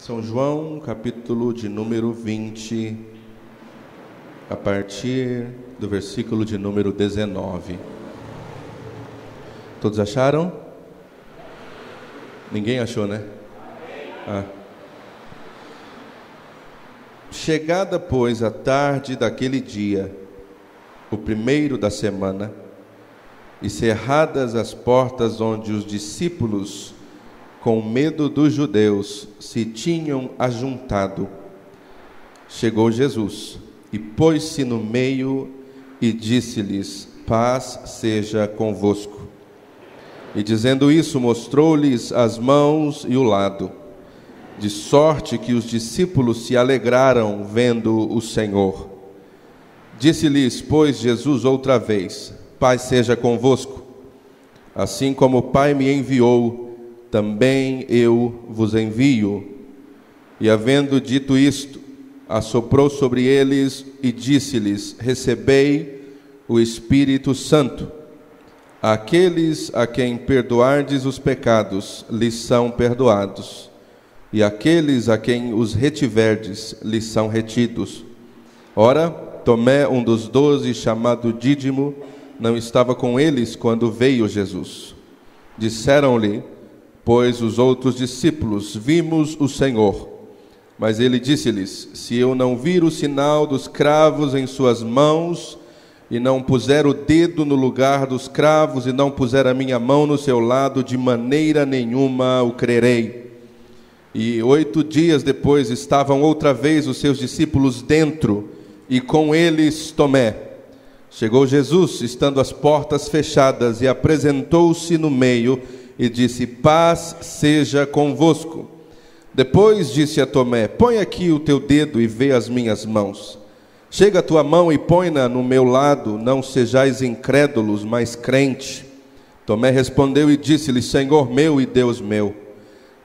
São João, capítulo de número 20, a partir do versículo de número 19. Todos acharam? Ninguém achou, né? Chegada, pois, a tarde daquele dia, o primeiro da semana, e cerradas as portas onde os discípulos, com medo dos judeus, se tinham ajuntado, chegou Jesus e pôs-se no meio e disse-lhes: paz seja convosco. E dizendo isso, mostrou-lhes as mãos e o lado, de sorte que os discípulos se alegraram vendo o Senhor. Disse-lhes, pois, Jesus outra vez: paz seja convosco. Assim como o Pai me enviou, também eu vos envio. E havendo dito isto, assoprou sobre eles e disse-lhes: recebei o Espírito Santo. Aqueles a quem perdoardes os pecados, lhes são perdoados, e aqueles a quem os retiverdes, lhes são retidos. Ora, Tomé, um dos 12, chamado Dídimo, não estava com eles quando veio Jesus. Disseram-lhe, pois, os outros discípulos: vimos o Senhor. Mas ele disse-lhes: se eu não vir o sinal dos cravos em suas mãos, e não puser o dedo no lugar dos cravos, e não puser a minha mão no seu lado, de maneira nenhuma o crerei. E 8 dias depois estavam outra vez os seus discípulos dentro, e com eles Tomé. Chegou Jesus, estando as portas fechadas, e apresentou-se no meio, e disse: paz seja convosco. Depois disse a Tomé: põe aqui o teu dedo e vê as minhas mãos. Chega a tua mão e põe-na no meu lado, não sejais incrédulos, mas crente. Tomé respondeu e disse-lhe: Senhor meu e Deus meu.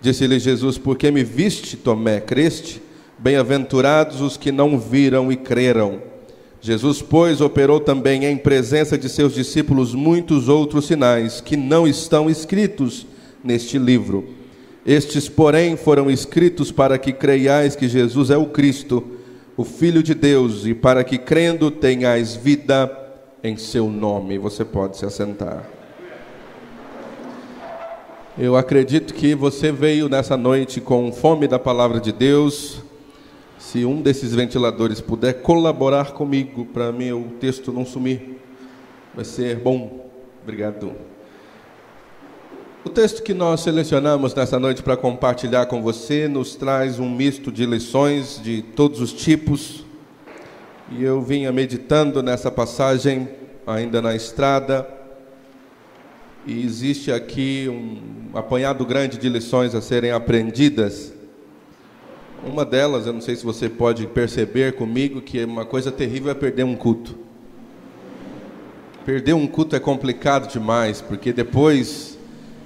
Disse-lhe Jesus: por que me viste, Tomé, creste? Bem-aventurados os que não viram e creram. Jesus, pois, operou também em presença de seus discípulos muitos outros sinais, que não estão escritos neste livro. Estes, porém, foram escritos para que creiais que Jesus é o Cristo, o Filho de Deus, e para que, crendo, tenhais vida em seu nome. Você pode se assentar. Eu acredito que você veio nessa noite com fome da palavra de Deus. Se um desses ventiladores puder colaborar comigo para o texto não sumir, vai ser bom. Obrigado. O texto que nós selecionamos nessa noite para compartilhar com você nos traz um misto de lições de todos os tipos. E eu vinha meditando nessa passagem ainda na estrada. E existe aqui um apanhado grande de lições a serem aprendidas. Uma delas, eu não sei se você pode perceber comigo, que uma coisa terrível é perder um culto. Perder um culto é complicado demais, porque depois,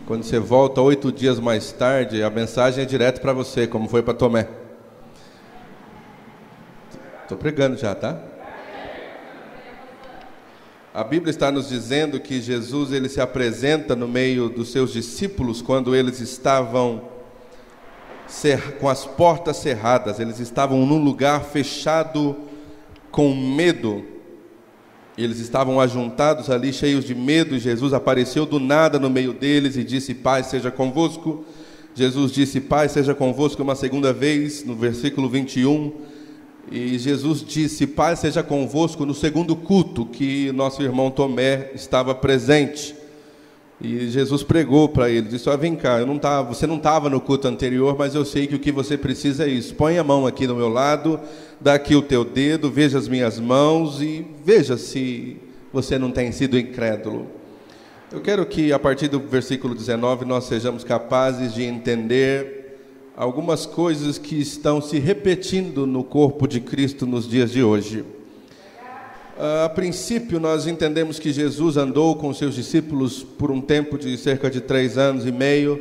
quando você volta 8 dias mais tarde, a mensagem é direto para você, como foi para Tomé. Estou pregando já, tá? A Bíblia está nos dizendo que Jesus ele se apresenta no meio dos seus discípulos quando eles estavam com as portas cerradas, eles estavam num lugar fechado com medo, eles estavam ajuntados ali cheios de medo, e Jesus apareceu do nada no meio deles e disse: paz seja convosco. Jesus disse: paz seja convosco uma segunda vez, no versículo 21, e Jesus disse: paz seja convosco no segundo culto, que nosso irmão Tomé estava presente. E Jesus pregou para ele, disse: vem cá, você não estava no culto anterior, mas eu sei que o que você precisa é isso. Põe a mão aqui do meu lado, dá aqui o teu dedo, veja as minhas mãos e veja se você não tem sido incrédulo. Eu quero que a partir do versículo 19 nós sejamos capazes de entender algumas coisas que estão se repetindo no corpo de Cristo nos dias de hoje. A princípio, nós entendemos que Jesus andou com seus discípulos por um tempo de cerca de 3 anos e meio,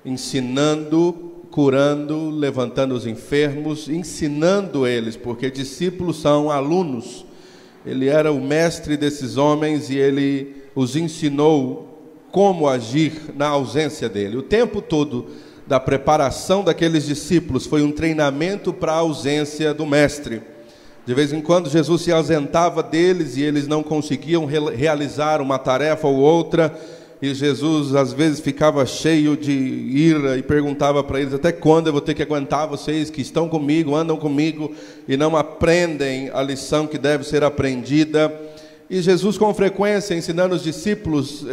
ensinando, curando, levantando os enfermos, ensinando eles, porque discípulos são alunos. Ele era o mestre desses homens e ele os ensinou como agir na ausência dele. O tempo todo da preparação daqueles discípulos, foi um treinamento para a ausência do mestre. De vez em quando Jesus se ausentava deles e eles não conseguiam realizar uma tarefa ou outra, e Jesus às vezes ficava cheio de ira e perguntava para eles: até quando eu vou ter que aguentar vocês que estão comigo, andam comigo e não aprendem a lição que deve ser aprendida? E Jesus, com frequência, ensinando os discípulos,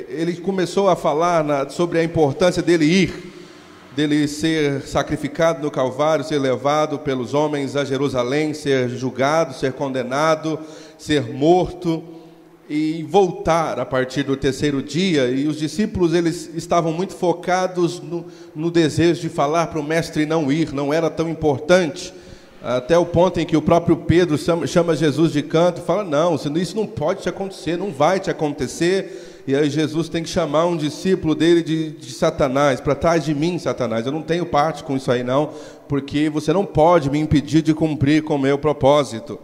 ele começou a falar sobre a importância dele ir, dele ser sacrificado no Calvário, ser levado pelos homens a Jerusalém, ser julgado, ser condenado, ser morto e voltar a partir do terceiro dia. E os discípulos, eles estavam muito focados no desejo de falar para o mestre não ir, não era tão importante, até o ponto em que o próprio Pedro chama Jesus de canto e fala: não, isso não pode te acontecer, não vai te acontecer. E aí Jesus tem que chamar um discípulo dele de Satanás: para trás de mim, Satanás, eu não tenho parte com isso aí não, porque você não pode me impedir de cumprir com o meu propósito.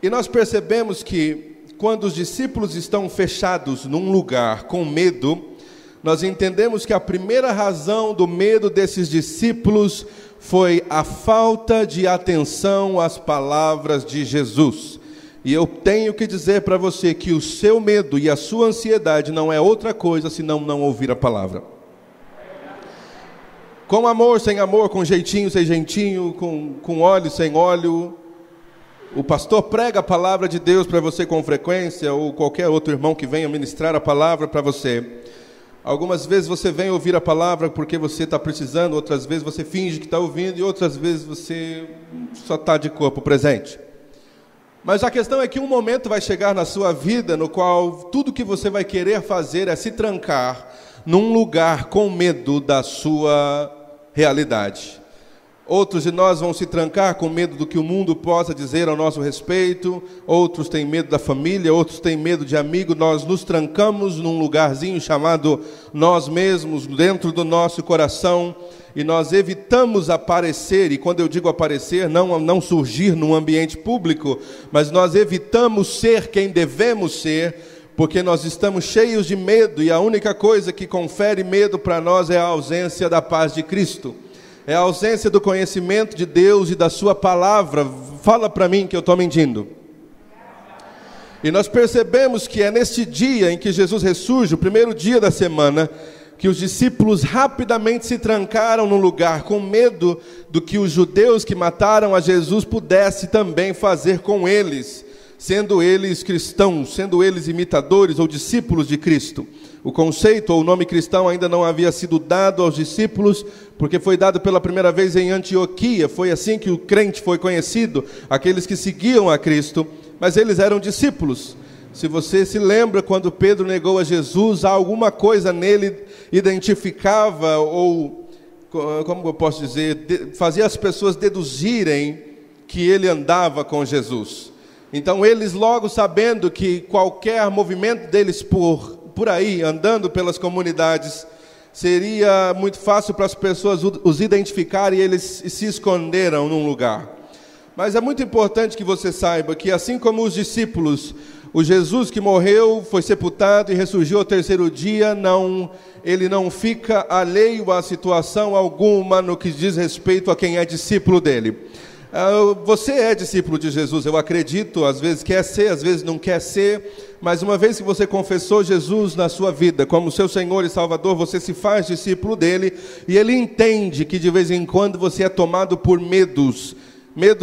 E nós percebemos que quando os discípulos estão fechados num lugar com medo, nós entendemos que a primeira razão do medo desses discípulos foi a falta de atenção às palavras de Jesus. E eu tenho que dizer para você que o seu medo e a sua ansiedade não é outra coisa senão não ouvir a palavra. Com amor, sem amor, com jeitinho, sem jeitinho, com óleo, sem óleo, o pastor prega a palavra de Deus para você com frequência, ou qualquer outro irmão que venha ministrar a palavra para você. Algumas vezes você vem ouvir a palavra porque você está precisando, outras vezes você finge que está ouvindo, e outras vezes você só está de corpo presente. Mas a questão é que um momento vai chegar na sua vida no qual tudo que você vai querer fazer é se trancar num lugar com medo da sua realidade. Outros de nós vão se trancar com medo do que o mundo possa dizer ao nosso respeito, outros têm medo da família, outros têm medo de amigo. Nós nos trancamos num lugarzinho chamado nós mesmos, dentro do nosso coração, e nós evitamos aparecer. E quando eu digo aparecer, não surgir num ambiente público, mas nós evitamos ser quem devemos ser, porque nós estamos cheios de medo, e a única coisa que confere medo para nós é a ausência da paz de Cristo. É a ausência do conhecimento de Deus e da sua palavra. Fala para mim que eu estou mentindo. E nós percebemos que é neste dia em que Jesus ressurge, o primeiro dia da semana, que os discípulos rapidamente se trancaram num lugar com medo do que os judeus que mataram a Jesus pudessem também fazer com eles, sendo eles cristãos, sendo eles imitadores ou discípulos de Cristo. O conceito ou o nome cristão ainda não havia sido dado aos discípulos, porque foi dado pela primeira vez em Antioquia. Foi assim que o crente foi conhecido, aqueles que seguiam a Cristo, mas eles eram discípulos. Se você se lembra, quando Pedro negou a Jesus, alguma coisa nele identificava, ou, como eu posso dizer, fazia as pessoas deduzirem que ele andava com Jesus. Então eles, logo sabendo que qualquer movimento deles por aí, andando pelas comunidades, seria muito fácil para as pessoas os identificarem, e eles se esconderam num lugar. Mas é muito importante que você saiba que, assim como os discípulos, o Jesus que morreu, foi sepultado e ressurgiu ao terceiro dia, ele não fica alheio a situação alguma no que diz respeito a quem é discípulo dele. Você é discípulo de Jesus, eu acredito, às vezes quer ser, às vezes não quer ser, mas uma vez que você confessou Jesus na sua vida como seu Senhor e Salvador, você se faz discípulo dele, e ele entende que de vez em quando você é tomado por medos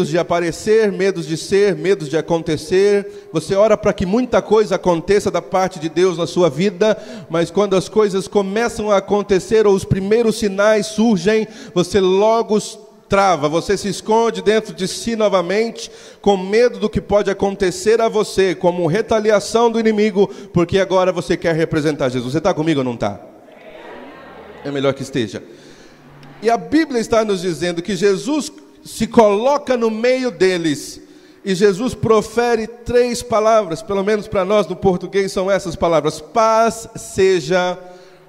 de aparecer, medos de ser, medos de acontecer. Você ora para que muita coisa aconteça da parte de Deus na sua vida, mas quando as coisas começam a acontecer, ou os primeiros sinais surgem, você logo trava, você se esconde dentro de si novamente, com medo do que pode acontecer a você, como retaliação do inimigo, porque agora você quer representar Jesus. Você está comigo ou não está? É melhor que esteja. E a Bíblia está nos dizendo que Jesus se coloca no meio deles, e Jesus profere 3 palavras, pelo menos para nós no português são essas palavras: paz seja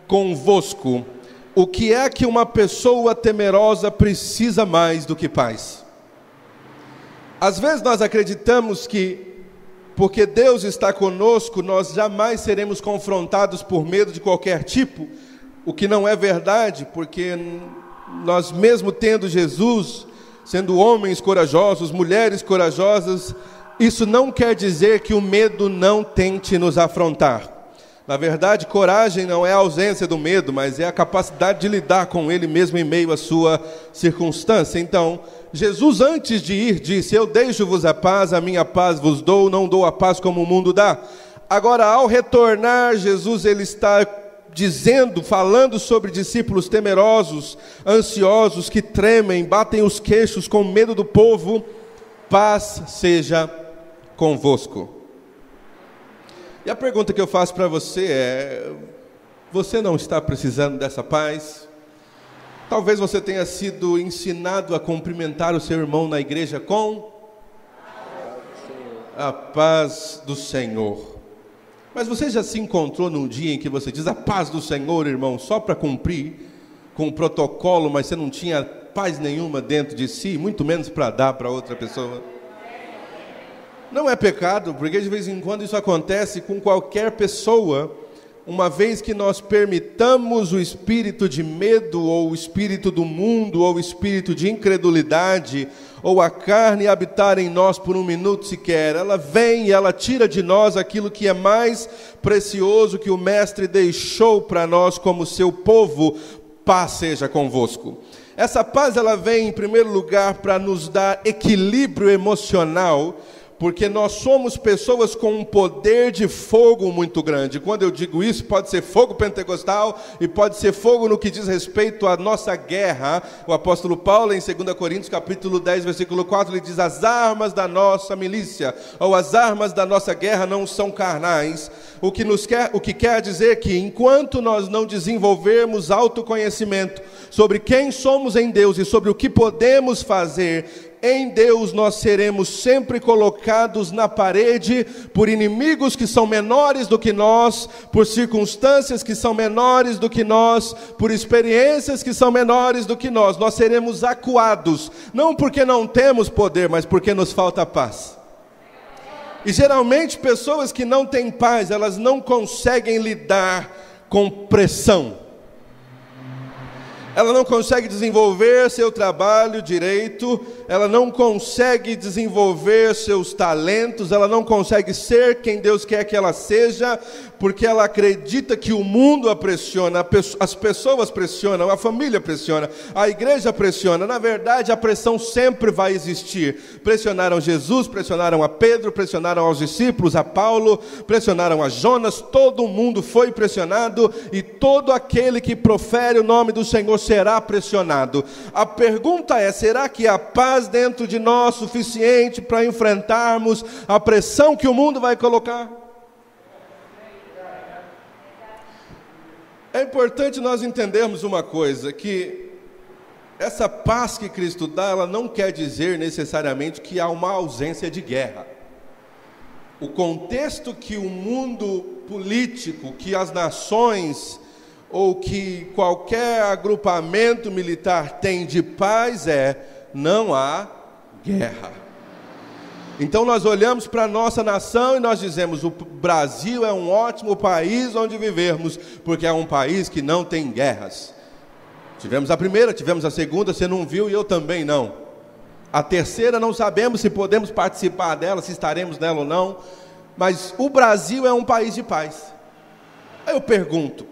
convosco. O que é que uma pessoa temerosa precisa mais do que paz? Às vezes nós acreditamos que, porque Deus está conosco, nós jamais seremos confrontados por medo de qualquer tipo, o que não é verdade, porque nós mesmo tendo Jesus, sendo homens corajosos, mulheres corajosas, isso não quer dizer que o medo não tente nos afrontar. Na verdade, coragem não é a ausência do medo, mas é a capacidade de lidar com ele mesmo em meio à sua circunstância. Então, Jesus, antes de ir, disse: eu deixo-vos a paz, a minha paz vos dou, não dou a paz como o mundo dá. Agora, ao retornar, Jesus ele está dizendo, falando sobre discípulos temerosos, ansiosos, que tremem, batem os queixos com medo do povo. Paz seja convosco. E a pergunta que eu faço para você é: você não está precisando dessa paz? Talvez você tenha sido ensinado a cumprimentar o seu irmão na igreja com a paz do Senhor. Mas você já se encontrou num dia em que você diz a paz do Senhor, irmão, só para cumprir com o protocolo, mas você não tinha paz nenhuma dentro de si, muito menos para dar para outra pessoa? Não é pecado, porque de vez em quando isso acontece com qualquer pessoa, uma vez que nós permitamos o espírito de medo, ou o espírito do mundo, ou o espírito de incredulidade, ou a carne habitar em nós por um minuto sequer. Ela vem e ela tira de nós aquilo que é mais precioso que o Mestre deixou para nós como seu povo. Paz seja convosco. Essa paz ela vem em primeiro lugar para nos dar equilíbrio emocional, porque nós somos pessoas com um poder de fogo muito grande. Quando eu digo isso, pode ser fogo pentecostal e pode ser fogo no que diz respeito à nossa guerra. O apóstolo Paulo, em 2 Coríntios, capítulo 10, versículo 4, ele diz: as armas da nossa milícia, ou as armas da nossa guerra não são carnais. O que quer dizer que, enquanto nós não desenvolvermos autoconhecimento sobre quem somos em Deus e sobre o que podemos fazer em Deus, nós seremos sempre colocados na parede por inimigos que são menores do que nós, por circunstâncias que são menores do que nós, por experiências que são menores do que nós. Nós seremos acuados, não porque não temos poder, mas porque nos falta paz. E geralmente pessoas que não têm paz, elas não conseguem lidar com pressão. Ela não consegue desenvolver seu trabalho direito, ela não consegue desenvolver seus talentos, ela não consegue ser quem Deus quer que ela seja, porque ela acredita que o mundo a pressiona, as pessoas pressionam, a família pressiona, a igreja pressiona. Na verdade, a pressão sempre vai existir. Pressionaram Jesus, pressionaram a Pedro, pressionaram aos discípulos, a Paulo, pressionaram a Jonas, todo mundo foi pressionado, e todo aquele que profere o nome do Senhor será pressionado. A pergunta é: será que há paz dentro de nós suficiente para enfrentarmos a pressão que o mundo vai colocar? É importante nós entendermos uma coisa, que essa paz que Cristo dá, ela não quer dizer necessariamente que há uma ausência de guerra. O contexto que o mundo político, que as nações ou que qualquer agrupamento militar tem de paz não há guerra. Então nós olhamos para a nossa nação e nós dizemos: o Brasil é um ótimo país onde vivermos, porque é um país que não tem guerras. Tivemos a primeira, tivemos a segunda, você não viu e eu também não. A terceira não sabemos se podemos participar dela, se estaremos nela ou não, mas o Brasil é um país de paz. Aí eu pergunto: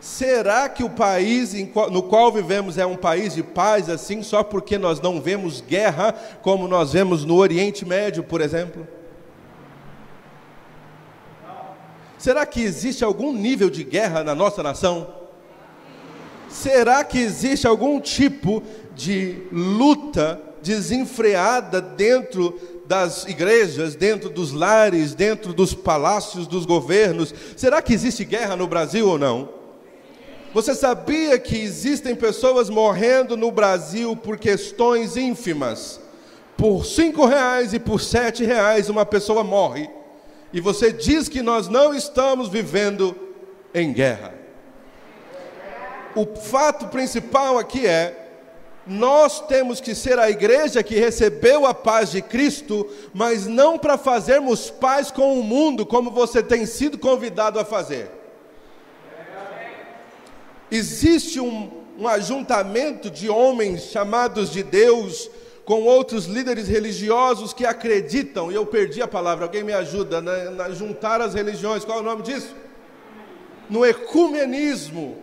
será que o país no qual vivemos é um país de paz assim, só porque nós não vemos guerra como nós vemos no Oriente Médio, por exemplo? Será que existe algum nível de guerra na nossa nação? Será que existe algum tipo de luta desenfreada dentro das igrejas, dentro dos lares, dentro dos palácios dos governos? Será que existe guerra no Brasil ou não? Você sabia que existem pessoas morrendo no Brasil por questões ínfimas? Por R$5 e por R$7 uma pessoa morre. E você diz que nós não estamos vivendo em guerra. O fato principal aqui nós temos que ser a igreja que recebeu a paz de Cristo, mas não para fazermos paz com o mundo, como você tem sido convidado a fazer. Existe um ajuntamento de homens chamados de Deus, com outros líderes religiosos que acreditam, e eu perdi a palavra, alguém me ajuda, na juntar as religiões, qual é o nome disso? No ecumenismo,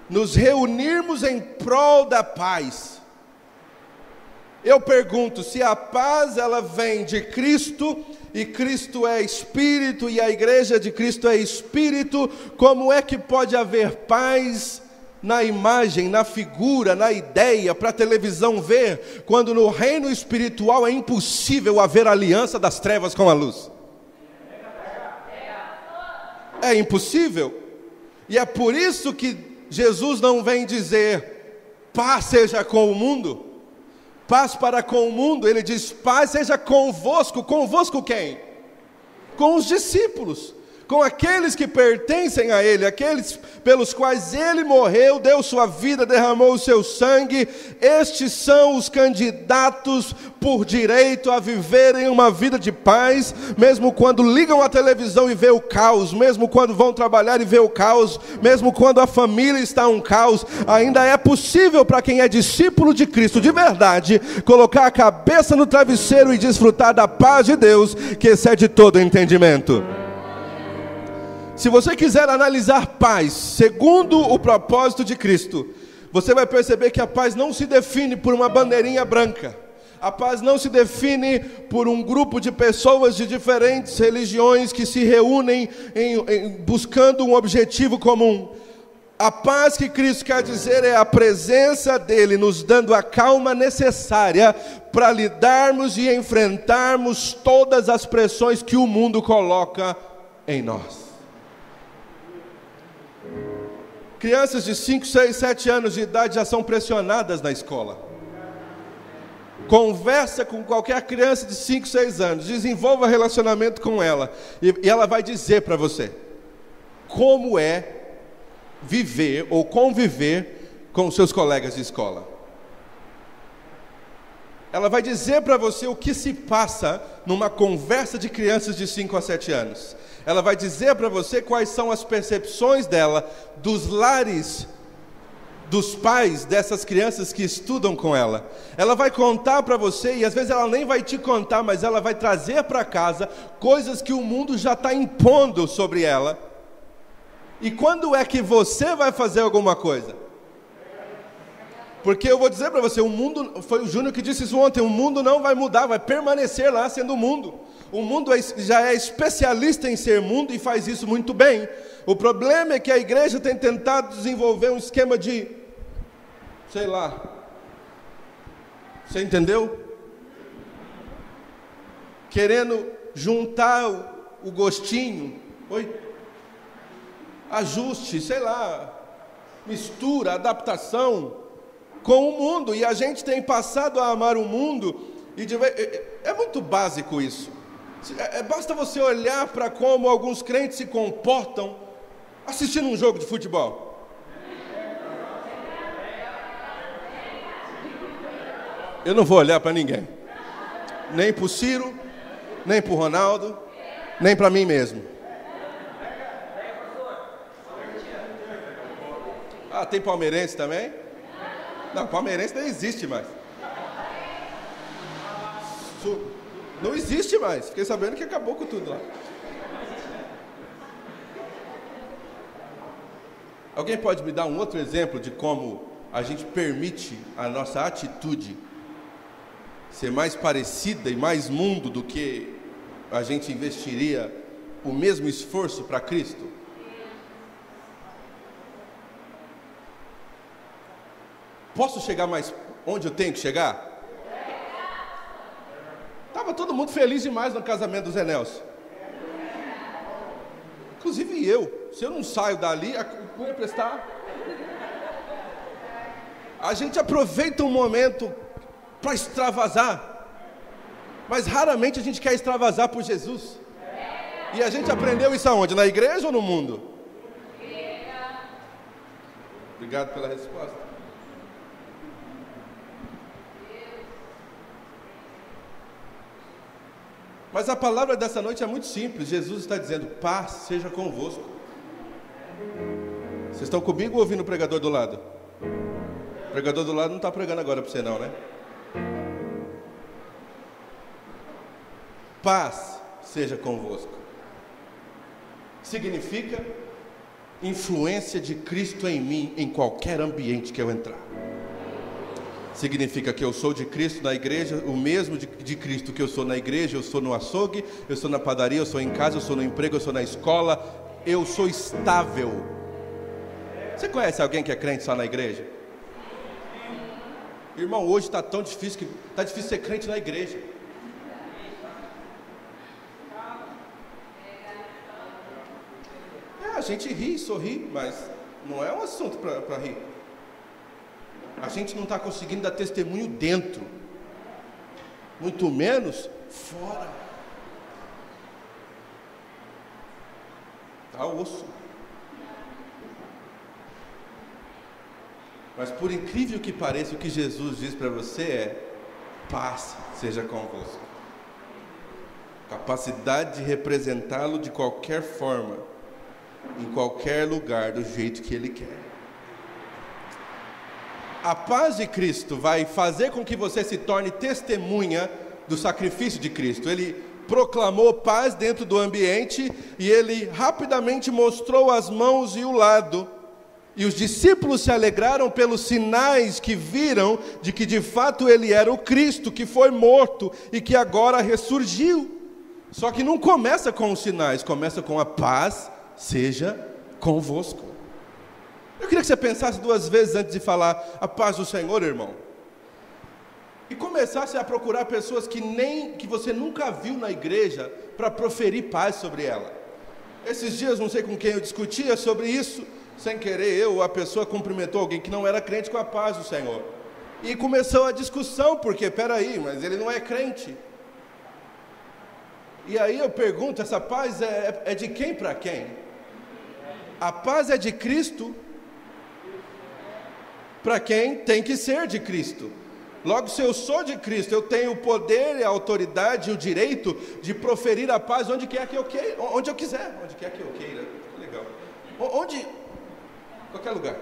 nos reunirmos em prol da paz. Eu pergunto, se a paz ela vem de Cristo, e Cristo é Espírito, e a igreja de Cristo é Espírito, como é que pode haver paz na imagem, na figura, na ideia, para a televisão ver, quando no reino espiritual é impossível haver aliança das trevas com a luz? É impossível. E é por isso que Jesus não vem dizer, paz seja com o mundo, paz para com o mundo. Ele diz, paz seja convosco. Convosco quem? Com os discípulos, com aqueles que pertencem a Ele, aqueles pelos quais Ele morreu, deu sua vida, derramou o seu sangue. Estes são os candidatos por direito a viverem uma vida de paz, mesmo quando ligam a televisão e vê o caos, mesmo quando vão trabalhar e vê o caos, mesmo quando a família está um caos. Ainda é possível para quem é discípulo de Cristo de verdade, colocar a cabeça no travesseiro e desfrutar da paz de Deus, que excede todo entendimento. Se você quiser analisar paz segundo o propósito de Cristo, você vai perceber que a paz não se define por uma bandeirinha branca. A paz não se define por um grupo de pessoas de diferentes religiões que se reúnem buscando um objetivo comum. A paz que Cristo quer dizer é a presença dEle nos dando a calma necessária para lidarmos e enfrentarmos todas as pressões que o mundo coloca em nós. Crianças de 5, 6, 7 anos de idade já são pressionadas na escola. Conversa com qualquer criança de 5, 6 anos, desenvolva relacionamento com ela, e ela vai dizer para você como é viver ou conviver com os seus colegas de escola. Ela vai dizer para você o que se passa numa conversa de crianças de 5 a 7 anos. Ela vai dizer para você quais são as percepções dela dos lares, dos pais dessas crianças que estudam com ela. Ela vai contar para você, e às vezes ela nem vai te contar, mas ela vai trazer para casa coisas que o mundo já está impondo sobre ela. E quando é que você vai fazer alguma coisa? Porque eu vou dizer para você, o mundo, foi o Júnior que disse isso ontem, o mundo não vai mudar, vai permanecer lá sendo o mundo. O mundo já é especialista em ser mundo e faz isso muito bem. O problema é que a igreja tem tentado desenvolver um esquema de, sei lá, você entendeu? Querendo juntar o gostinho, ajuste, sei lá, mistura, adaptação com o mundo. E a gente tem passado a amar o mundo, e é muito básico isso. Basta você olhar para como alguns crentes se comportam assistindo um jogo de futebol. Eu não vou olhar para ninguém, nem para o Ciro, nem para o Ronaldo, nem para mim mesmo. Ah, tem palmeirense também? Não, palmeirense não existe mais. Não existe mais. Fiquei sabendo que acabou com tudo lá. Alguém pode me dar um outro exemplo de como a gente permite a nossa atitude ser mais parecida e mais mundo do que a gente investiria o mesmo esforço para Cristo? Posso chegar mais onde eu tenho que chegar? Estava todo mundo feliz demais no casamento do Zé Nelson. Inclusive eu. Se eu não saio dali, eu ia prestar. A gente aproveita um momento para extravasar, mas raramente a gente quer extravasar por Jesus. E a gente aprendeu isso aonde? Na igreja ou no mundo? Obrigado pela resposta. Mas a palavra dessa noite é muito simples. Jesus está dizendo, paz seja convosco. Vocês estão comigo ou ouvindo o pregador do lado? O pregador do lado não está pregando agora para você não, né? Paz seja convosco. Significa influência de Cristo em mim, em qualquer ambiente que eu entrar. Significa que eu sou de Cristo na igreja, o mesmo de Cristo que eu sou na igreja, eu sou no açougue, eu sou na padaria, eu sou em casa, eu sou no emprego, eu sou na escola, eu sou estável. Você conhece alguém que é crente só na igreja? Irmão, hoje está tão difícil, está difícil ser crente na igreja. A gente ri, sorri, mas não é um assunto para rir. A gente não está conseguindo dar testemunho dentro, muito menos fora. Está osso. Mas por incrível que pareça, o que Jesus diz para você é: paz seja convosco. Capacidade de representá-lo de qualquer forma, em qualquer lugar, do jeito que Ele quer. A paz de Cristo vai fazer com que você se torne testemunha do sacrifício de Cristo. Ele proclamou paz dentro do ambiente e Ele rapidamente mostrou as mãos e o lado. E os discípulos se alegraram pelos sinais que viram de que de fato Ele era o Cristo que foi morto e que agora ressurgiu. Só que não começa com os sinais, começa com a paz seja convosco. Eu queria que você pensasse duas vezes antes de falar a paz do Senhor, irmão. E começasse a procurar pessoas que você nunca viu na igreja para proferir paz sobre ela. Esses dias, não sei com quem eu discutia sobre isso, sem querer, a pessoa cumprimentou alguém que não era crente com a paz do Senhor. E começou a discussão, porque, peraí, mas ele não é crente. E aí eu pergunto, essa paz é de quem para quem? A paz é de Cristo para quem tem que ser de Cristo. Logo, se eu sou de Cristo, eu tenho o poder, a autoridade e o direito de proferir a paz onde quer que eu queira, onde eu quiser, onde quer que eu queira. Legal. Qualquer lugar.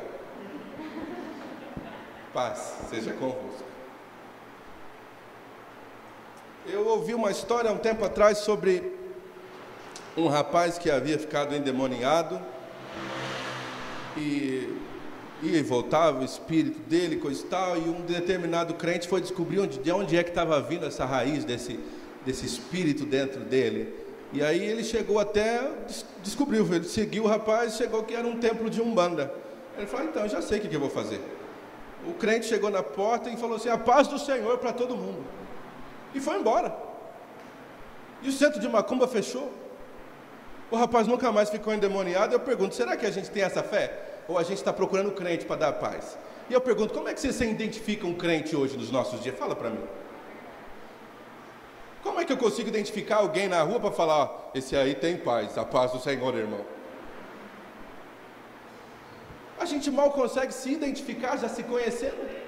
Paz seja convosco. Eu ouvi uma história há um tempo atrás sobre um rapaz que havia ficado endemoniado e ia e voltava o espírito dele, coisa e tal, e um determinado crente foi descobrir de onde é que estava vindo essa raiz desse espírito dentro dele. E aí ele chegou até, descobriu, ele seguiu o rapaz, chegou que era um templo de Umbanda. Ele falou: então, eu já sei o que eu vou fazer. O crente chegou na porta e falou assim: a paz do Senhor para todo mundo. E foi embora. E o centro de macumba fechou. O rapaz nunca mais ficou endemoniado. Eu pergunto, será que a gente tem essa fé? Ou a gente está procurando crente para dar paz? E eu pergunto, como é que você identifica um crente hoje nos nossos dias? Fala para mim. Como é que eu consigo identificar alguém na rua para falar: esse aí tem paz, a paz do Senhor, irmão? A gente mal consegue se identificar, já se conhecendo.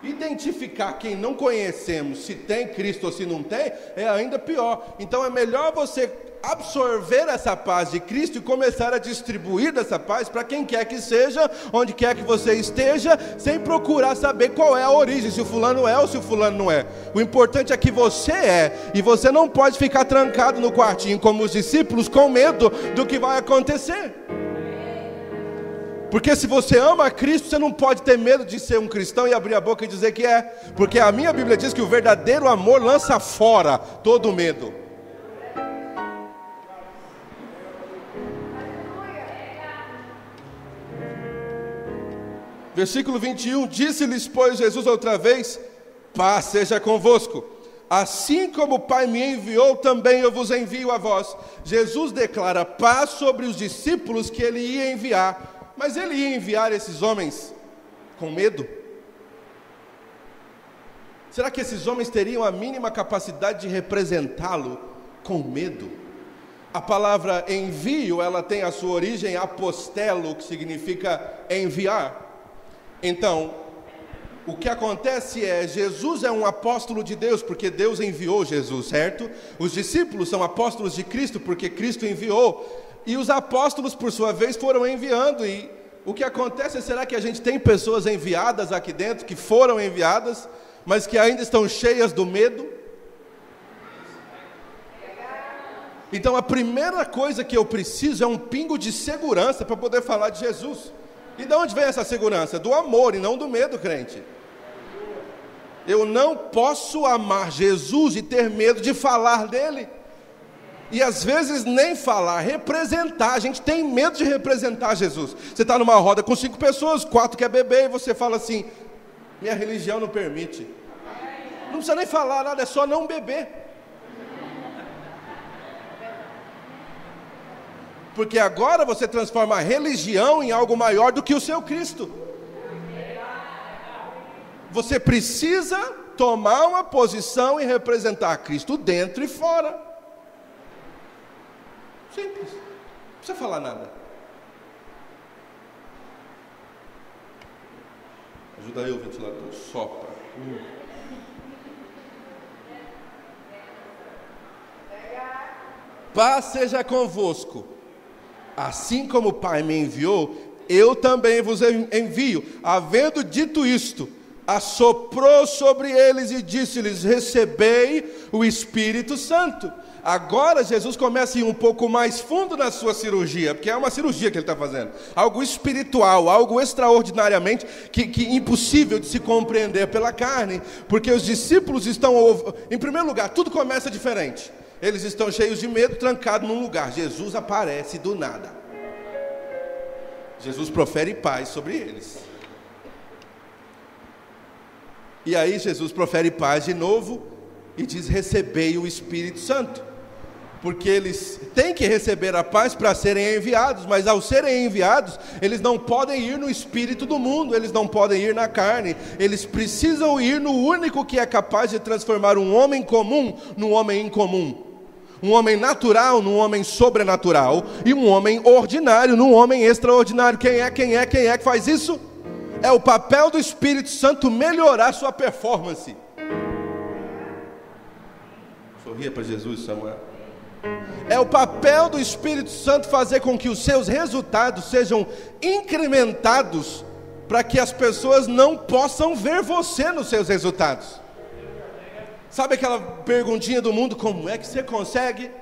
Identificar quem não conhecemos, se tem Cristo ou se não tem, é ainda pior. Então é melhor você absorver essa paz de Cristo e começar a distribuir dessa paz para quem quer que seja, onde quer que você esteja, sem procurar saber qual é a origem, se o fulano é ou se o fulano não é. O importante é que você é, e você não pode ficar trancado no quartinho como os discípulos com medo do que vai acontecer. Porque se você ama a Cristo, você não pode ter medo de ser um cristão e abrir a boca e dizer que é. Porque a minha Bíblia diz que o verdadeiro amor lança fora todo medo. Versículo 21, disse-lhes, pois, Jesus outra vez: paz seja convosco. Assim como o Pai me enviou, também eu vos envio a vós. Jesus declara paz sobre os discípulos que ele ia enviar. Mas ele ia enviar esses homens com medo? Será que esses homens teriam a mínima capacidade de representá-lo com medo? A palavra envio, ela tem a sua origem apostelo, que significa enviar. Então, o que acontece é, Jesus é um apóstolo de Deus, porque Deus enviou Jesus, certo? Os discípulos são apóstolos de Cristo, porque Cristo enviou. e os apóstolos, por sua vez, foram enviando. E o que acontece, será que a gente tem pessoas enviadas aqui dentro, que foram enviadas, mas que ainda estão cheias do medo? Então a primeira coisa que eu preciso é um pingo de segurança para poder falar de Jesus. E de onde vem essa segurança? Do amor e não do medo, crente. Eu não posso amar Jesus e ter medo de falar dele. E às vezes nem falar, representar. A gente tem medo de representar Jesus. Você está numa roda com 5 pessoas, 4 quer beber, e você fala assim: minha religião não permite. Não precisa nem falar nada, é só não beber. Porque agora você transforma a religião em algo maior do que o seu Cristo. Você precisa tomar uma posição e representar Cristo dentro e fora. Simples. Não precisa falar nada. Ajuda aí o ventilador. Sopra. Paz seja convosco. Assim como o Pai me enviou, eu também vos envio. Havendo dito isto, assoprou sobre eles e disse-lhes: recebei o Espírito Santo. Agora Jesus começa a ir um pouco mais fundo na sua cirurgia, porque é uma cirurgia que ele está fazendo, algo espiritual, algo extraordinariamente que impossível de se compreender pela carne, porque os discípulos estão, em primeiro lugar, tudo começa diferente. Eles estão cheios de medo, trancados num lugar. Jesus aparece do nada. Jesus profere paz sobre eles. E aí Jesus profere paz de novo e diz: recebei o Espírito Santo. Porque eles têm que receber a paz para serem enviados, mas ao serem enviados, eles não podem ir no espírito do mundo, eles não podem ir na carne, eles precisam ir no único que é capaz de transformar um homem comum num homem incomum, um homem natural num homem sobrenatural, e um homem ordinário num homem extraordinário. Quem é que faz isso? É o papel do Espírito Santo melhorar sua performance. Sorria para Jesus, Samuel. É o papel do Espírito Santo fazer com que os seus resultados sejam incrementados, para que as pessoas não possam ver você nos seus resultados. Sabe aquela perguntinha do mundo: como é que você consegue?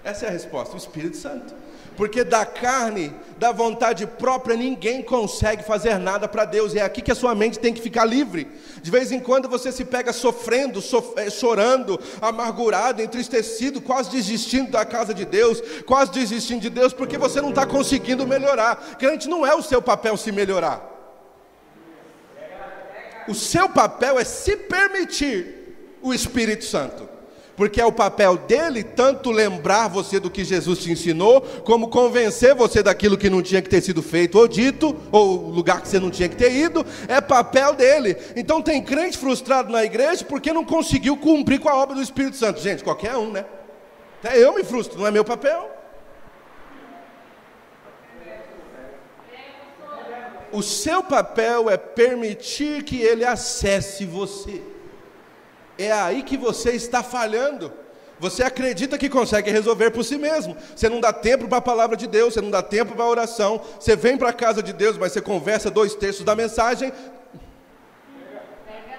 Essa é a resposta: o Espírito Santo. Porque da carne, da vontade própria, ninguém consegue fazer nada para Deus. É aqui que a sua mente tem que ficar livre. De vez em quando você se pega sofrendo, chorando, amargurado, entristecido, quase desistindo da casa de Deus, quase desistindo de Deus, porque você não está conseguindo melhorar. Crente, não é o seu papel se melhorar. O seu papel é se permitir o Espírito Santo. Porque é o papel dele tanto lembrar você do que Jesus te ensinou, como convencer você daquilo que não tinha que ter sido feito ou dito, ou lugar que você não tinha que ter ido. É papel dele. Então tem crente frustrado na igreja porque não conseguiu cumprir com a obra do Espírito Santo. Gente, qualquer um, né? Até eu me frustro, não é meu papel. O seu papel é permitir que ele acesse você. É aí que você está falhando. Você acredita que consegue resolver por si mesmo. Você não dá tempo para a palavra de Deus, você não dá tempo para a oração. Você vem para a casa de Deus, mas você conversa 2/3 da mensagem.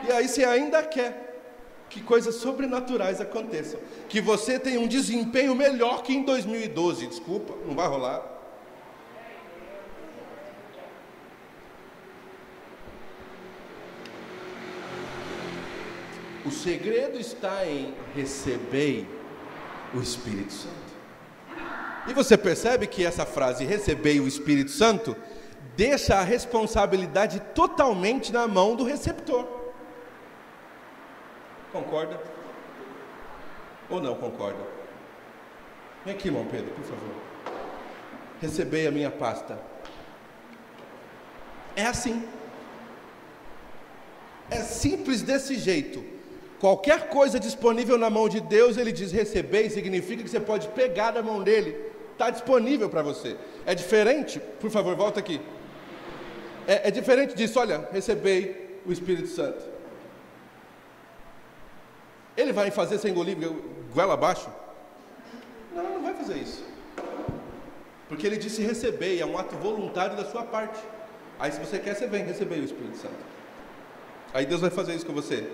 E aí você ainda quer que coisas sobrenaturais aconteçam, que você tenha um desempenho melhor que em 2012. Desculpa, não vai rolar. O segredo está em receber o Espírito Santo. E você percebe que essa frase, receber o Espírito Santo, deixa a responsabilidade totalmente na mão do receptor. Concorda? Ou não concorda? Vem aqui, irmão Pedro, por favor. Recebei a minha pasta. É assim. É simples desse jeito. Qualquer coisa disponível na mão de Deus, ele diz receber, significa que você pode pegar da mão dele. Está disponível para você. É diferente, por favor, volta aqui. É diferente disso, olha, recebei o Espírito Santo. Ele vai fazer sem engolir goela abaixo? Não, não vai fazer isso. Porque ele disse receber, é um ato voluntário da sua parte. Aí se você quer, você vem receber o Espírito Santo. Aí Deus vai fazer isso com você,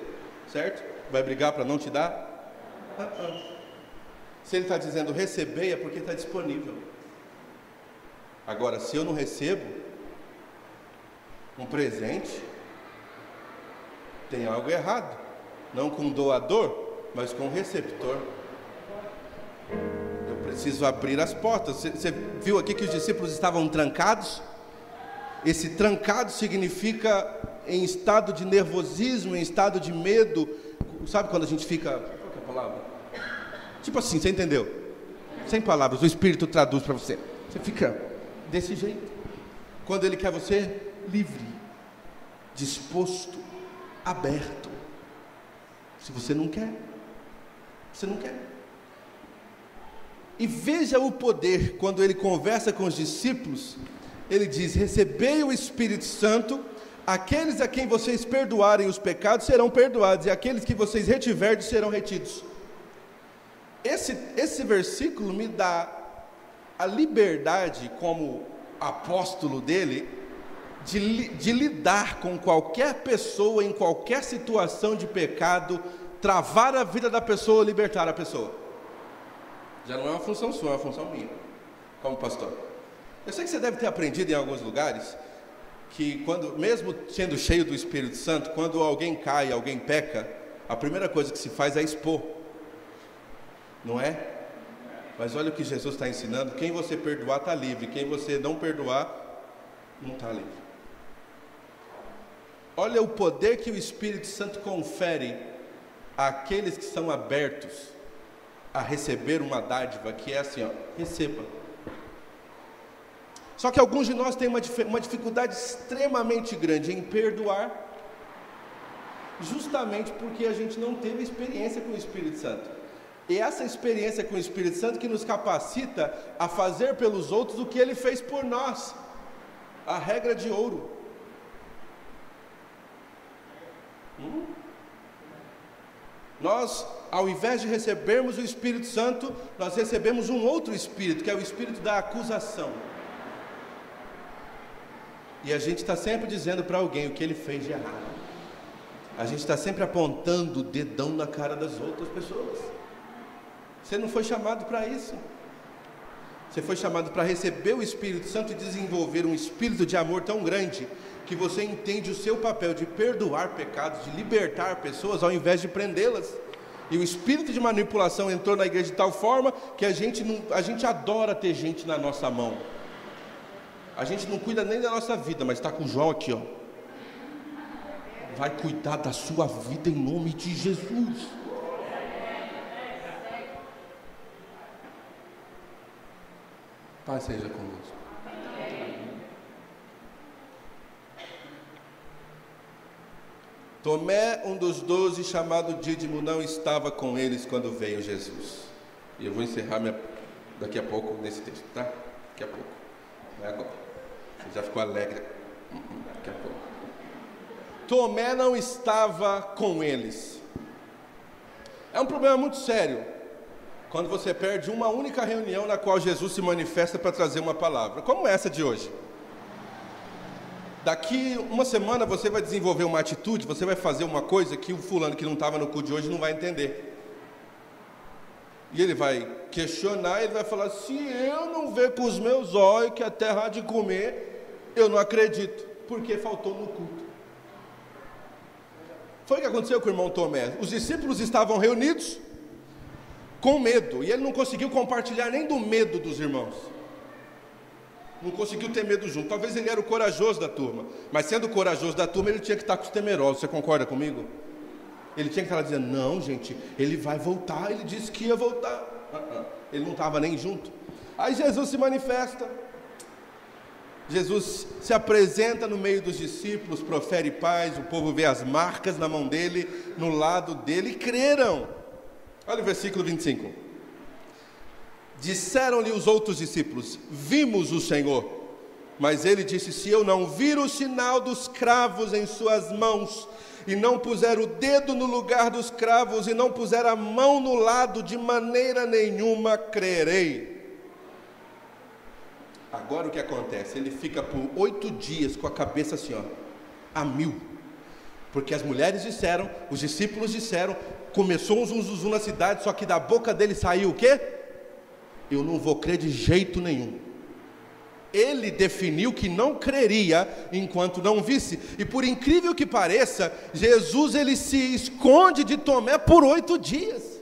certo? Vai brigar para não te dar? Se ele está dizendo receber, é porque está disponível. Agora, se eu não recebo um presente, tem algo errado. Não com o doador, mas com o receptor. Eu preciso abrir as portas. Você viu aqui que os discípulos estavam trancados? Esse trancado significa em estado de nervosismo, em estado de medo. Sabe quando a gente fica... Qual que é a palavra? Tipo assim, você entendeu? Sem palavras, o Espírito traduz para você. Você fica desse jeito. Quando Ele quer você livre, disposto, aberto. Se você não quer, você não quer. E veja o poder, quando Ele conversa com os discípulos, Ele diz: recebei o Espírito Santo, aqueles a quem vocês perdoarem os pecados serão perdoados, e aqueles que vocês retiverem serão retidos. Esse versículo me dá a liberdade, como apóstolo dele, de lidar com qualquer pessoa, em qualquer situação de pecado, travar a vida da pessoa ou libertar a pessoa. Já não é uma função sua, é uma função minha, como pastor. Eu sei que você deve ter aprendido em alguns lugares, que quando, mesmo sendo cheio do Espírito Santo, quando alguém cai, alguém peca, a primeira coisa que se faz é expor, não é? Mas olha o que Jesus está ensinando: quem você perdoar está livre, quem você não perdoar não está livre. Olha o poder que o Espírito Santo confere àqueles que são abertos a receber uma dádiva, que é assim, ó, receba. Só que alguns de nós têm uma dificuldade extremamente grande em perdoar, justamente porque a gente não teve experiência com o Espírito Santo. E essa experiência com o Espírito Santo que nos capacita a fazer pelos outros o que Ele fez por nós. A regra de ouro. Nós, ao invés de recebermos o Espírito Santo, nós recebemos um outro Espírito, que é o Espírito da acusação. E a gente está sempre dizendo para alguém o que ele fez de errado. A gente está sempre apontando o dedão na cara das outras pessoas. Você não foi chamado para isso. Você foi chamado para receber o Espírito Santo e desenvolver um espírito de amor tão grande, que você entende o seu papel de perdoar pecados, de libertar pessoas, ao invés de prendê-las. E o espírito de manipulação entrou na igreja de tal forma, que a gente adora ter gente na nossa mão. A gente não cuida nem da nossa vida, mas está com o João aqui, ó. Vai cuidar da sua vida em nome de Jesus. Paz seja conosco. Tomé, um dos 12, chamado Dídimo, não estava com eles quando veio Jesus. E eu vou encerrar daqui a pouco nesse texto, tá? Daqui a pouco, não é agora. Você já ficou alegre? Daqui a pouco. Tomé não estava com eles. É um problema muito sério quando você perde uma única reunião na qual Jesus se manifesta para trazer uma palavra, como essa de hoje. Daqui uma semana você vai desenvolver uma atitude, você vai fazer uma coisa que o fulano que não estava no culto de hoje não vai entender. E ele vai questionar, ele vai falar: se eu não ver com os meus olhos que a terra há de comer, eu não acredito, porque faltou no culto. Foi o que aconteceu com o irmão Tomé. Os discípulos estavam reunidos com medo, e ele não conseguiu compartilhar nem do medo dos irmãos. Não conseguiu ter medo junto. Talvez ele era o corajoso da turma, mas sendo o corajoso da turma, ele tinha que estar com os temerosos. Você concorda comigo? Ele tinha que estar dizendo: não, gente, ele vai voltar, ele disse que ia voltar. Ele não estava nem junto. Aí Jesus se manifesta. Jesus se apresenta no meio dos discípulos, profere paz, o povo vê as marcas na mão dele, no lado dele, e creram. Olha o versículo 25. Disseram-lhe os outros discípulos: vimos o Senhor. Mas ele disse: se eu não vir o sinal dos cravos em suas mãos, e não puser o dedo no lugar dos cravos, e não puser a mão no lado, de maneira nenhuma crerei. Agora o que acontece? Ele fica por 8 dias com a cabeça assim, ó, a mil. Porque as mulheres disseram, os discípulos disseram, começou um zum na cidade, só que da boca dele saiu o quê? Eu não vou crer de jeito nenhum. Ele definiu que não creria enquanto não visse. E por incrível que pareça, Jesus ele se esconde de Tomé por 8 dias.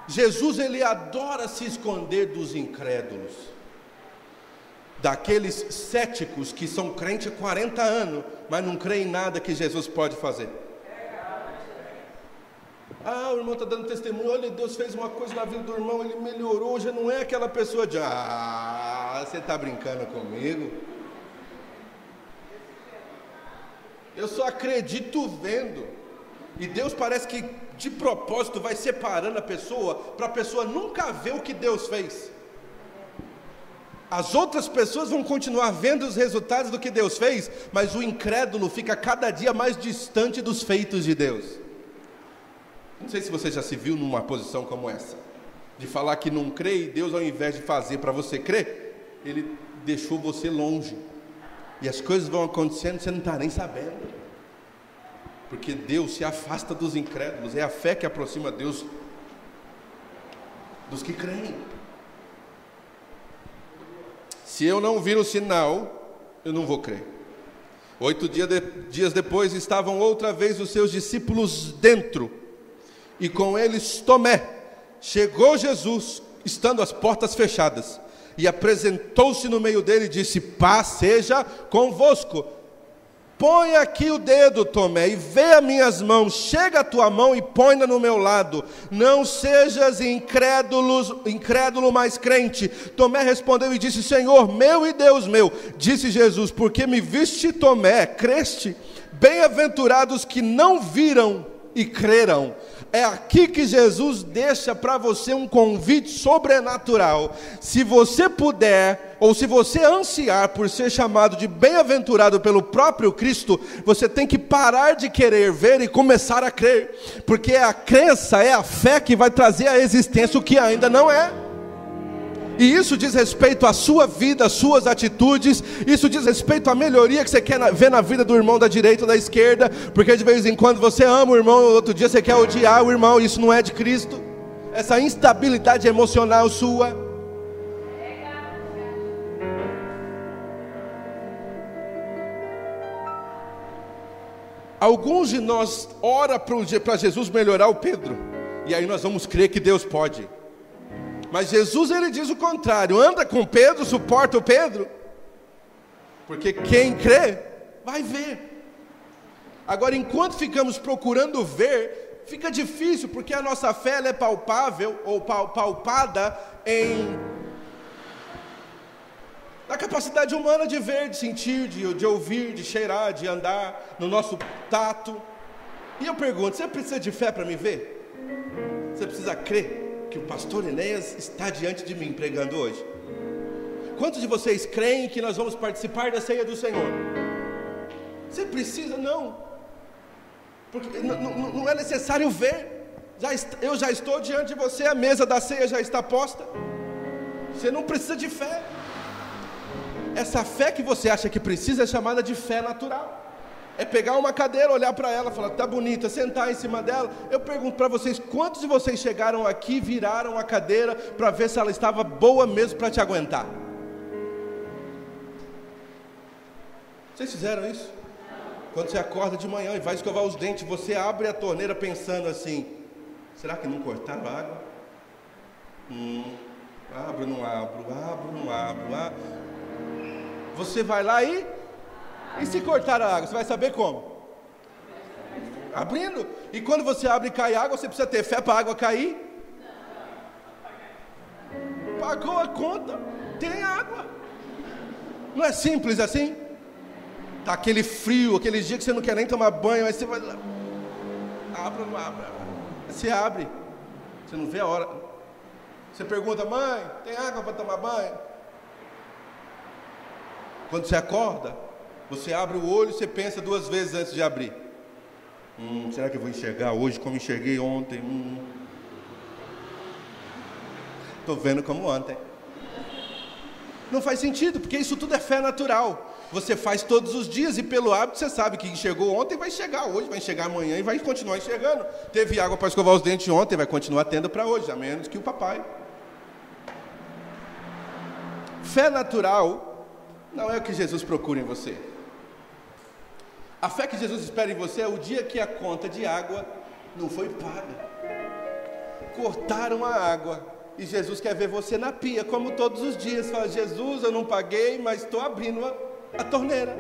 Jesus ele adora se esconder dos incrédulos, daqueles céticos que são crentes há 40 anos, mas não creem em nada que Jesus pode fazer. O irmão está dando testemunho, olha, Deus fez uma coisa na vida do irmão, ele melhorou, já não é aquela pessoa de, você está brincando comigo? Eu só acredito vendo. E Deus parece que de propósito vai separando a pessoa, para a pessoa nunca ver o que Deus fez. As outras pessoas vão continuar vendo os resultados do que Deus fez, mas o incrédulo fica cada dia mais distante dos feitos de Deus. Não sei se você já se viu numa posição como essa, de falar que não crê, e Deus, ao invés de fazer para você crer, Ele deixou você longe, e as coisas vão acontecendo e você não está nem sabendo, porque Deus se afasta dos incrédulos. É a fé que aproxima Deus dos que creem. Se eu não vir o sinal, eu não vou crer. 8 dias depois, estavam outra vez os seus discípulos dentro, e com eles Tomé. Chegou Jesus, estando as portas fechadas, e apresentou-se no meio dele e disse: paz seja convosco. Põe aqui o dedo, Tomé, e vê as minhas mãos. Chega a tua mão e põe-na no meu lado. Não sejas incrédulo, mas crente. Tomé respondeu e disse: Senhor meu e Deus meu. Disse Jesus: porque me viste, Tomé, creste? Bem-aventurados que não viram e creram. É aqui que Jesus deixa para você um convite sobrenatural. Se você puder, ou se você ansiar por ser chamado de bem-aventurado pelo próprio Cristo, você tem que parar de querer ver e começar a crer, porque a crença é a fé que vai trazer à existência o que ainda não é. E isso diz respeito à sua vida, às suas atitudes. Isso diz respeito à melhoria que você quer ver na vida do irmão da direita ou da esquerda. Porque de vez em quando você ama o irmão, outro dia você quer odiar o irmão. Isso não é de Cristo. Essa instabilidade emocional sua. Alguns de nós ora para Jesus melhorar o Pedro, e aí nós vamos crer que Deus pode. Mas Jesus ele diz o contrário: anda com Pedro, suporta o Pedro, porque quem crê vai ver. Agora, enquanto ficamos procurando ver, fica difícil, porque a nossa fé ela é palpável ou palpada na capacidade humana de ver, de sentir, de ouvir, de cheirar, de andar, no nosso tato. E eu pergunto: você precisa de fé para me ver? Você precisa crer que o pastor Enéas está diante de mim pregando hoje? Quantos de vocês creem que nós vamos participar da ceia do Senhor? Você precisa? Não, porque não é necessário ver. Eu já estou diante de você, a mesa da ceia já está posta. Você não precisa de fé. Essa fé que você acha que precisa é chamada de fé natural. É pegar uma cadeira, olhar para ela, falar: tá bonita, sentar em cima dela. Eu pergunto para vocês: quantos de vocês chegaram aqui, viraram a cadeira para ver se ela estava boa mesmo para te aguentar? Vocês fizeram isso? Quando você acorda de manhã e vai escovar os dentes, você abre a torneira pensando assim: será que não cortaram a água? Abro, não abro, abro, não abro. Você vai lá e se cortar a água, você vai saber como? Abrindo. E quando você abre e cai água, você precisa ter fé para a água cair? Pagou a conta, tem água. Não é simples assim? Tá aquele frio, aquele dia que você não quer nem tomar banho, aí você vai lá, abre ou não abre? Você abre, você não vê a hora. Você pergunta: mãe, tem água para tomar banho? Quando você acorda, você abre o olho e você pensa 2 vezes antes de abrir. Será que eu vou enxergar hoje como enxerguei ontem? Estou vendo como ontem. Não faz sentido, porque isso tudo é fé natural. Você faz todos os dias e pelo hábito você sabe que chegou ontem, vai chegar hoje, vai chegar amanhã e vai continuar enxergando. Teve água para escovar os dentes ontem, vai continuar tendo para hoje, a menos que o papai. Fé natural não é o que Jesus procura em você. A fé que Jesus espera em você é o dia que a conta de água não foi paga. Cortaram a água e Jesus quer ver você na pia, como todos os dias. Fala: Jesus, eu não paguei, mas estou abrindo a torneira.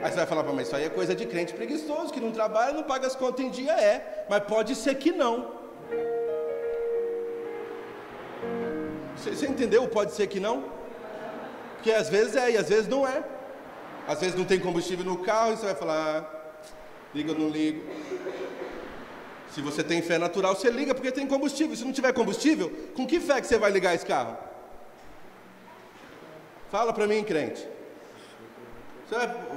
Aí você vai falar: mas isso aí é coisa de crente preguiçoso, que não trabalha, não paga as contas em dia. Mas pode ser que não. Você entendeu? Pode ser que não? Porque às vezes é e às vezes não é. Às vezes não tem combustível no carro e você vai falar: liga ou não ligo? Se você tem fé natural, você liga porque tem combustível. Se não tiver combustível, com que fé que você vai ligar esse carro? Fala para mim, crente.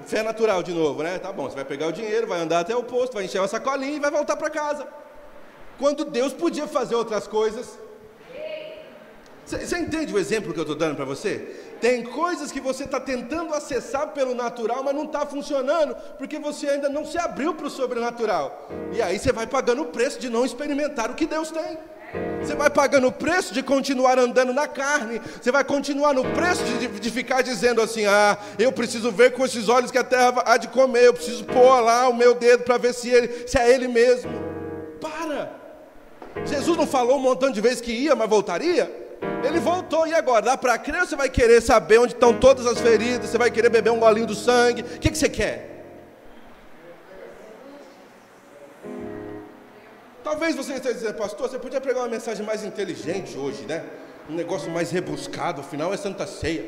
Fé natural de novo, né? Tá bom, você vai pegar o dinheiro, vai andar até o posto, vai encher uma sacolinha e vai voltar para casa. Quando Deus podia fazer outras coisas. Você entende o exemplo que eu estou dando para você? Tem coisas que você está tentando acessar pelo natural, mas não está funcionando, porque você ainda não se abriu para o sobrenatural. E aí você vai pagando o preço de não experimentar o que Deus tem. Você vai pagando o preço de continuar andando na carne. Você vai continuar no preço de ficar dizendo assim: eu preciso ver com esses olhos que a terra há de comer. Eu preciso pôr lá o meu dedo para ver se é Ele mesmo. Para! Jesus não falou um montão de vezes que ia, mas voltaria? Ele voltou, e agora? Dá para crer ou você vai querer saber onde estão todas as feridas? Você vai querer beber um golinho do sangue? O que você quer? Talvez você esteja dizendo: pastor, você podia pregar uma mensagem mais inteligente hoje, né? Um negócio mais rebuscado, afinal é Santa Ceia.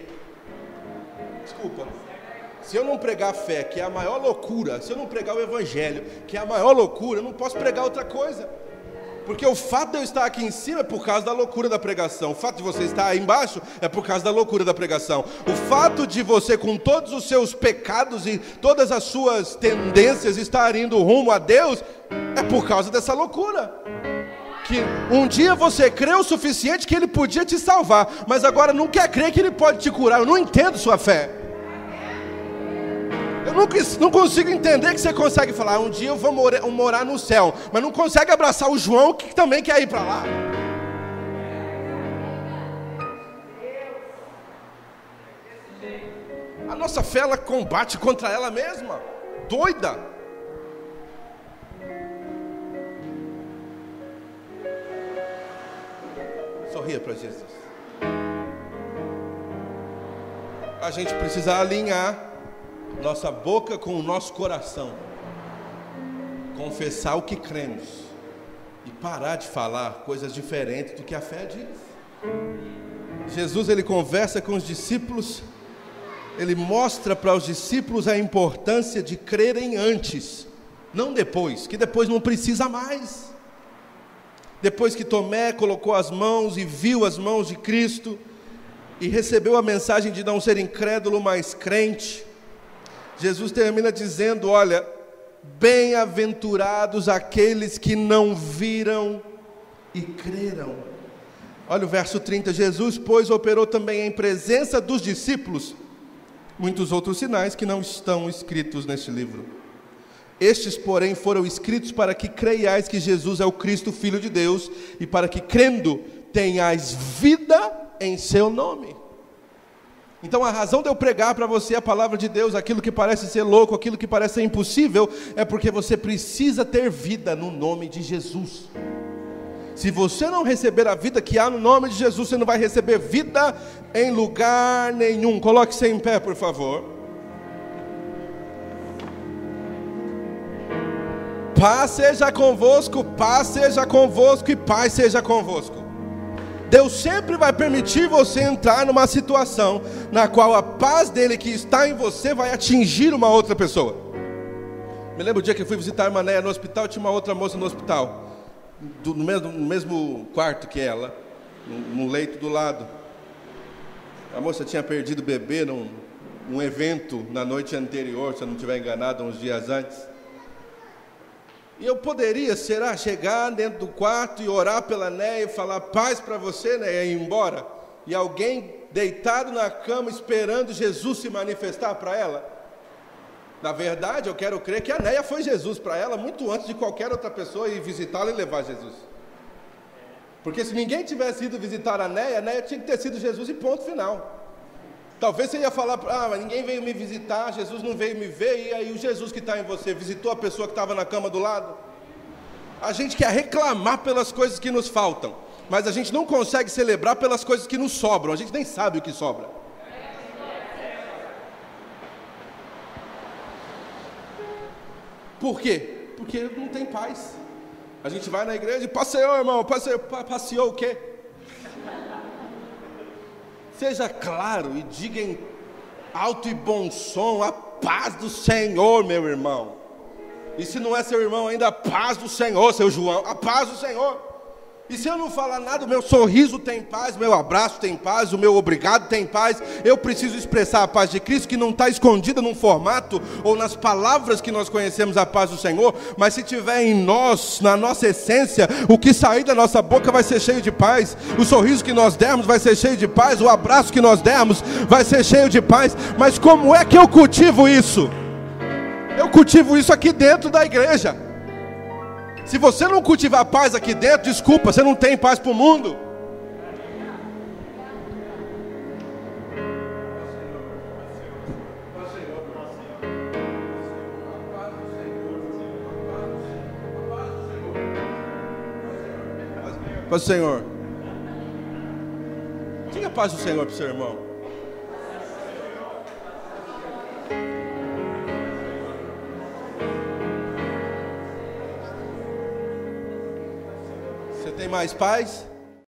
Desculpa. Se eu não pregar a fé, que é a maior loucura, se eu não pregar o evangelho, que é a maior loucura, eu não posso pregar outra coisa. Porque o fato de eu estar aqui em cima é por causa da loucura da pregação. O fato de você estar aí embaixo é por causa da loucura da pregação. O fato de você, com todos os seus pecados e todas as suas tendências, estar indo rumo a Deus, é por causa dessa loucura. Que um dia você creu o suficiente que Ele podia te salvar, mas agora não quer crer que Ele pode te curar. Eu não entendo sua fé. Eu não consigo entender que você consegue falar: um dia eu vou morar no céu, mas não consegue abraçar o João, que também quer ir para lá. A nossa fé, ela combate contra ela mesma. Doida. Sorria para Jesus. A gente precisa alinhar nossa boca com o nosso coração, confessar o que cremos e parar de falar coisas diferentes do que a fé diz. Jesus, ele conversa com os discípulos, ele mostra para os discípulos a importância de crerem antes, não depois, que depois não precisa mais. Depois que Tomé colocou as mãos e viu as mãos de Cristo e recebeu a mensagem de não ser incrédulo, mas crente, Jesus termina dizendo: olha, bem-aventurados aqueles que não viram e creram. Olha o verso 30, Jesus, pois, operou também em presença dos discípulos muitos outros sinais que não estão escritos neste livro. Estes, porém, foram escritos para que creiais que Jesus é o Cristo, Filho de Deus, e para que, crendo, tenhais vida em seu nome. Então a razão de eu pregar para você a palavra de Deus, aquilo que parece ser louco, aquilo que parece ser impossível, é porque você precisa ter vida no nome de Jesus. Se você não receber a vida que há no nome de Jesus, você não vai receber vida em lugar nenhum. Coloque-se em pé, por favor. Paz seja convosco, paz seja convosco e paz seja convosco. Deus sempre vai permitir você entrar numa situação na qual a paz dele que está em você vai atingir uma outra pessoa. Me lembro o dia que eu fui visitar a irmã Neia no hospital, tinha uma outra moça no hospital, no mesmo quarto que ela, no leito do lado. A moça tinha perdido o bebê num evento na noite anterior, se eu não estiver enganado, uns dias antes. E eu poderia, chegar dentro do quarto e orar pela Neia e falar paz para você, Neia, e ir embora? e alguém deitado na cama esperando Jesus se manifestar para ela? Na verdade, eu quero crer que a Néia foi Jesus para ela muito antes de qualquer outra pessoa ir visitá-la e levar Jesus. Porque se ninguém tivesse ido visitar a Néia tinha que ter sido Jesus e ponto final. Talvez você ia falar, mas ninguém veio me visitar, Jesus não veio me ver, e aí o Jesus que está em você visitou a pessoa que estava na cama do lado? A gente quer reclamar pelas coisas que nos faltam, mas a gente não consegue celebrar pelas coisas que nos sobram, a gente nem sabe o que sobra. Por quê? Porque não tem paz. A gente vai na igreja e passeou, irmão, passeou o quê? Seja claro e diga em alto e bom som: a paz do Senhor, meu irmão. E se não é seu irmão ainda, a paz do Senhor, seu João, a paz do Senhor. E se eu não falar nada, o meu sorriso tem paz, o meu abraço tem paz, o meu obrigado tem paz. Eu preciso expressar a paz de Cristo, que não está escondida num formato ou nas palavras que nós conhecemos a paz do Senhor, mas se tiver em nós, na nossa essência, o que sair da nossa boca vai ser cheio de paz. O sorriso que nós dermos vai ser cheio de paz, o abraço que nós dermos vai ser cheio de paz. Mas como é que eu cultivo isso? Eu cultivo isso aqui dentro da igreja. Se você não cultivar paz aqui dentro, desculpa, você não tem paz para o mundo. Paz do Senhor. Diga a paz do Senhor para o seu irmão. Tem mais paz?